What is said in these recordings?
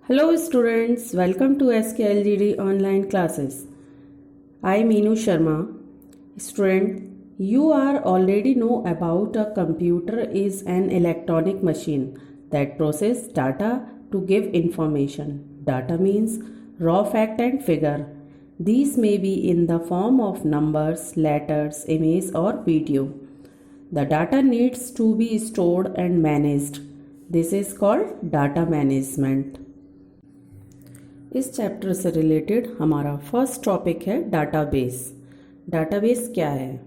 Hello students, welcome to SKLGD online classes. I am Meenu Sharma. Student, you are already know about a computer is an electronic machine that process data to give information. Data means raw fact and figure. These may be in the form of numbers, letters, image or video. The data needs to be stored and managed. This is called data management. इस chapter से related हमारा first topic है database. Database क्या है?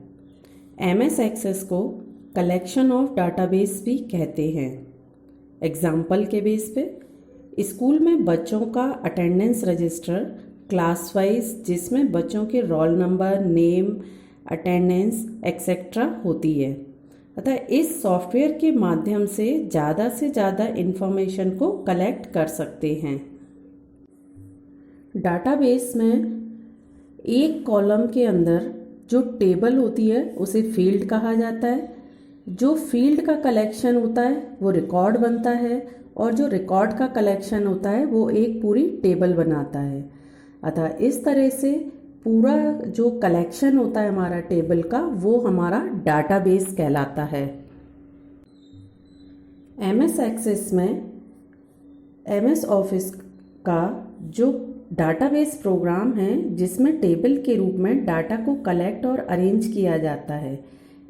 MS access को collection of database भी कहते हैं। एग्जाम्पल के बेस पे स्कूल में बच्चों का अटेंडेंस रजिस्टर क्लास वाइज जिसमें बच्चों के roll number, name, attendance etcetera होती है। अतः इस सॉफ्टवेयर के माध्यम से ज़्यादा इंफॉर्मेशन को कलेक्ट कर सकते हैं। डाटाबेस में एक कॉलम के अंदर जो टेबल होती है उसे फील्ड कहा जाता है। जो फील्ड का कलेक्शन होता है वो रिकॉर्ड बनता है और जो रिकॉर्ड का कलेक्शन होता है वो एक पूरी टेबल बनाता है। अतः इस तरह से पूरा जो कलेक्शन होता है हमारा टेबल का वो हमारा डाटाबेस कहलाता है। एमएस एक्सेस में एमएस ऑफिस का जो डाटाबेस प्रोग्राम है जिसमें टेबल के रूप में डाटा को कलेक्ट और अरेंज किया जाता है।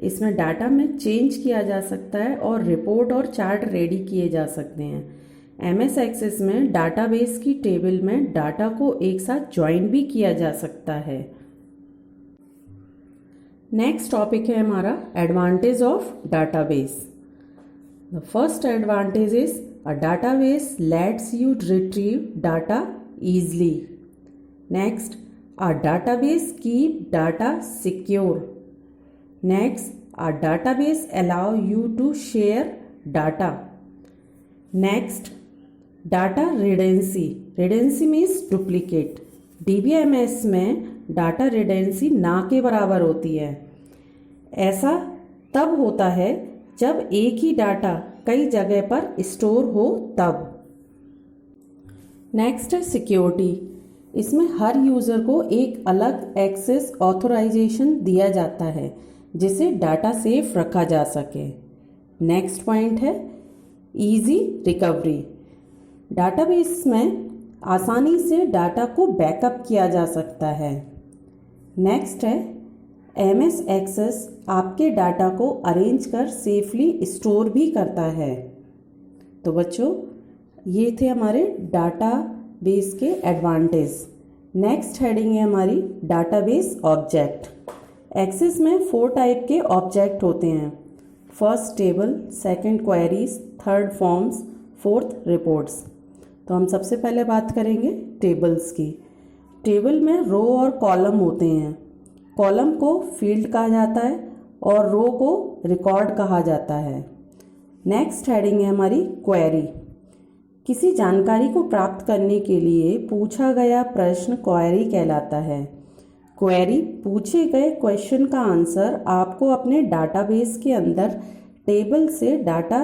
इसमें डाटा में चेंज किया जा सकता है और रिपोर्ट और चार्ट रेडी किए जा सकते हैं। एमएस एक्सेस में डाटाबेस की टेबल में डाटा को एक साथ ज्वाइन भी किया जा सकता है। नेक्स्ट टॉपिक है हमारा advantage of database. The first advantage is a database let's you retrieve data easily. Next, a database keep data secure. Next, a database allow you to share data. Next, data redundancy. Redundancy means duplicate. DBMS में data redundancy ना के बराबर होती है। ऐसा तब होता है जब एक ही डाटा कई जगह पर स्टोर हो तब। नेक्स्ट है सिक्योरिटी। इसमें हर यूज़र को एक अलग एक्सेस ऑथराइजेशन दिया जाता है जिसे डाटा सेफ रखा जा सके। नेक्स्ट पॉइंट है इजी रिकवरी। डाटाबेस में आसानी से डाटा को बैकअप किया जा सकता है। नेक्स्ट है एमएस एक्सेस आपके डाटा को अरेंज कर सेफली स्टोर भी करता है। तो बच्चों ये थे हमारे डाटाबेस के एडवांटेज। नेक्स्ट हेडिंग है हमारी डाटाबेस ऑब्जेक्ट। एक्सेस में 4 टाइप के ऑब्जेक्ट होते हैं। First table, second queries, third forms, fourth reports. तो हम सबसे पहले बात करेंगे टेबल्स की। टेबल में रो और कॉलम होते हैं। कॉलम को फील्ड कहा जाता है और रो को रिकॉर्ड कहा जाता है। नेक्स्ट हेडिंग है हमारी क्वेरी। किसी जानकारी को प्राप्त करने के लिए पूछा गया प्रश्न क्वेरी कहलाता है। क्वेरी पूछे गए क्वेश्चन का आंसर आपको अपने डाटाबेस के अंदर टेबल से डाटा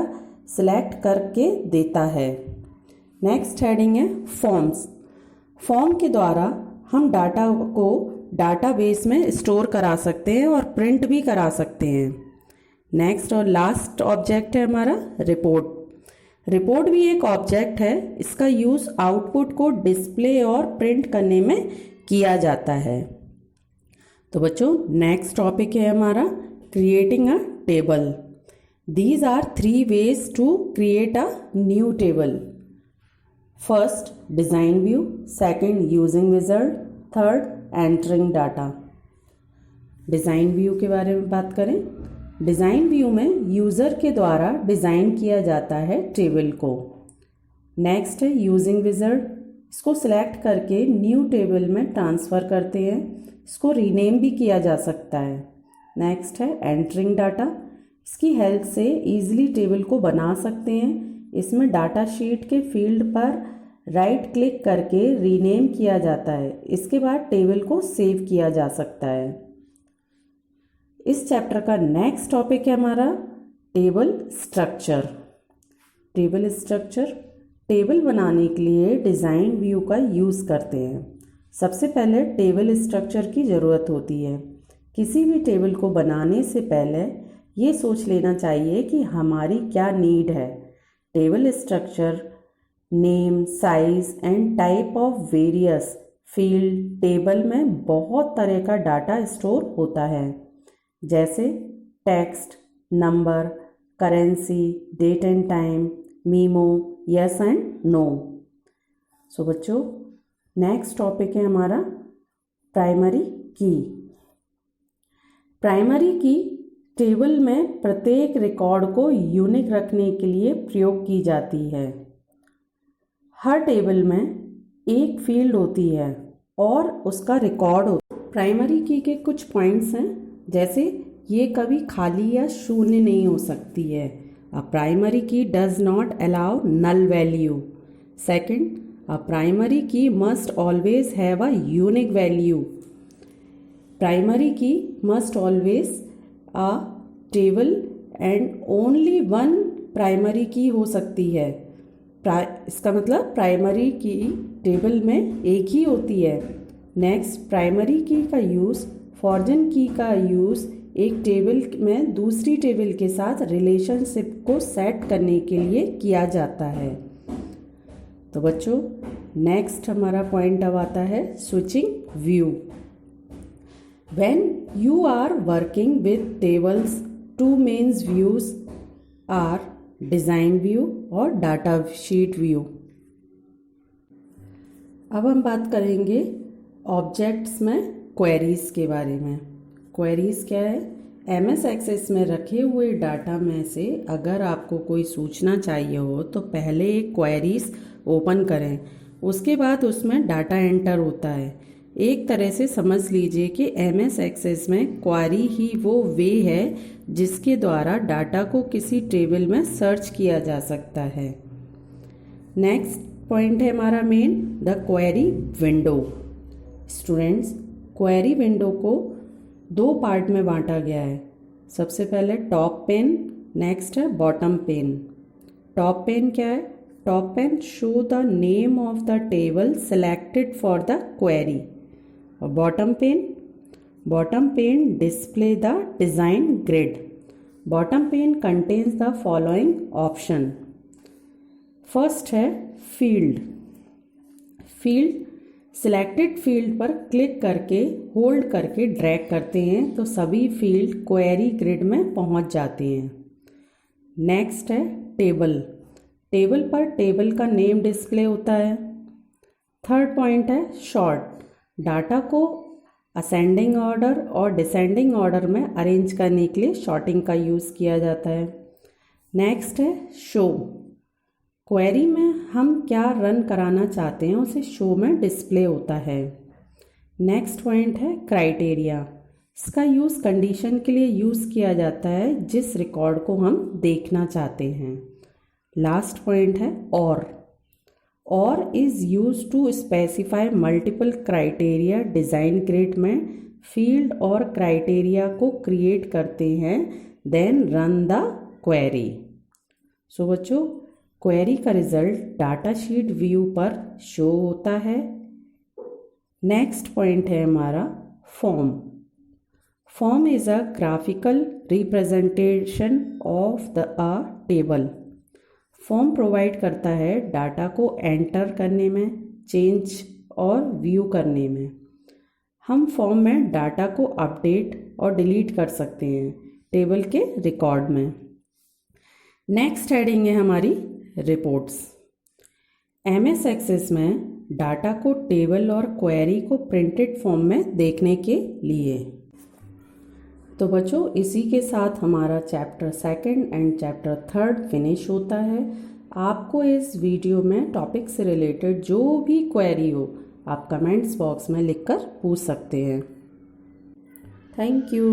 सेलेक्ट करके देता है। नेक्स्ट हेडिंग है फॉर्म्स। फॉर्म के द्वारा हम डाटा को डाटाबेस में स्टोर करा सकते हैं और प्रिंट भी करा सकते हैं। नेक्स्ट और लास्ट ऑब्जेक्ट है हमारा रिपोर्ट। रिपोर्ट भी एक ऑब्जेक्ट है। इसका यूज़ आउटपुट को डिस्प्ले और प्रिंट करने में किया जाता है। तो बच्चों नेक्स्ट टॉपिक है हमारा creating a table. These are 3 ways to create a new table. First design view, second using wizard, third entering data. Design view के बारे में बात करें। डिज़ाइन व्यू में यूज़र के द्वारा डिज़ाइन किया जाता है टेबल को। नेक्स्ट है यूजिंग विजार्ड। इसको सिलेक्ट करके न्यू टेबल में ट्रांसफ़र करते हैं। इसको रीनेम भी किया जा सकता है। नेक्स्ट है एंटरिंग डाटा। इसकी हेल्प से ईजिली टेबल को बना सकते हैं। इसमें डाटा शीट के फील्ड पर राइट क्लिक करके रीनेम किया जाता है। इसके बाद टेबल को सेव किया जा सकता है। इस चैप्टर का नेक्स्ट टॉपिक है हमारा table structure. Table structure table बनाने के लिए डिज़ाइन व्यू का यूज़ करते हैं। सबसे पहले टेबल स्ट्रक्चर की ज़रूरत होती है। किसी भी टेबल को बनाने से पहले ये सोच लेना चाहिए कि हमारी क्या नीड है। Table structure, name, size and type of various field. Table में बहुत तरह का डाटा स्टोर होता है, जैसे text, number, currency, date and time, memo, yes and no. So बच्चों, नेक्स्ट टॉपिक है हमारा प्राइमरी की। प्राइमरी की टेबल में प्रत्येक रिकॉर्ड को यूनिक रखने के लिए प्रयोग की जाती है। हर टेबल में एक फील्ड होती है और उसका रिकॉर्ड होता है। प्राइमरी की के कुछ पॉइंट्स हैं, जैसे ये कभी खाली या शून्य नहीं हो सकती है। A primary key does not allow null value. Second, a primary key must always have a unique value. Primary key must always a table and only one primary key हो सकती है। इसका मतलब प्राइमरी की टेबल में एक ही होती है। नेक्स्ट, प्राइमरी की का यूज़, फॉरजन की का यूज़ एक टेबल में दूसरी टेबल के साथ रिलेशनशिप को सेट करने के लिए किया जाता है। तो बच्चों, नेक्स्ट हमारा पॉइंट अब आता है switching view. When you are working with tables, two main views are design view और डाटा शीट व्यू। अब हम बात करेंगे ऑब्जेक्ट्स में क्वेरीज के बारे में। क्वेरीज क्या है? एमएस एक्सेस में रखे हुए डाटा में से अगर आपको कोई सूचना चाहिए हो तो पहले एक क्वेरीज ओपन करें, उसके बाद उसमें डाटा एंटर होता है। एक तरह से समझ लीजिए कि एमएस एक्सेस में क्वेरी ही वो वे है जिसके द्वारा डाटा को किसी टेबल में सर्च किया जा सकता है। नेक्स्ट पॉइंट है हमारा main, the query window. Students, query window को दो पार्ट में बांटा गया है। सबसे पहले टॉप पेन, नेक्स्ट है बॉटम पेन। टॉप पेन क्या है? Top pane show the name of the table selected for the query. और bottom pane display the design grid. Bottom pane contains the following option. First है field. Selected field पर click करके hold करके drag करते हैं तो सभी field query grid में पहुंच जाते हैं। नेक्स्ट है टेबल पर टेबल का नेम डिस्प्ले होता है। थर्ड पॉइंट है शॉर्ट। डाटा को असेंडिंग ऑर्डर और डिसेंडिंग ऑर्डर में अरेंज करने के लिए शॉर्टिंग का यूज़ किया जाता है। नेक्स्ट है शो। क्वेरी में हम क्या रन कराना चाहते हैं उसे शो में डिस्प्ले होता है। नेक्स्ट पॉइंट है क्राइटेरिया। इसका यूज़ कंडीशन के लिए यूज़ किया जाता है जिस रिकॉर्ड को हम देखना चाहते हैं। लास्ट पॉइंट है और is used to specify multiple criteria. Design grid में फील्ड और क्राइटेरिया को क्रिएट करते हैं, then run the query. So बच्चों, क्वेरी का रिजल्ट डाटा शीट व्यू पर शो होता है। नेक्स्ट पॉइंट है हमारा form is a graphical representation of a table. Form provide करता है डाटा को एंटर करने में, चेंज और व्यू करने में। हम फॉर्म में डाटा को अपडेट और डिलीट कर सकते हैं टेबल के रिकॉर्ड में। नेक्स्ट हेडिंग है हमारी रिपोर्ट्स। एमएस एक्सेस में डाटा को टेबल और क्वेरी को प्रिंटेड फॉर्म में देखने के लिए। तो बच्चों, इसी के साथ हमारा चैप्टर 2 एंड चैप्टर 3 फिनिश होता है। आपको इस वीडियो में टॉपिक से रिलेटेड जो भी क्वेरी हो आप कमेंट्स बॉक्स में लिखकर पूछ सकते हैं। Thank you.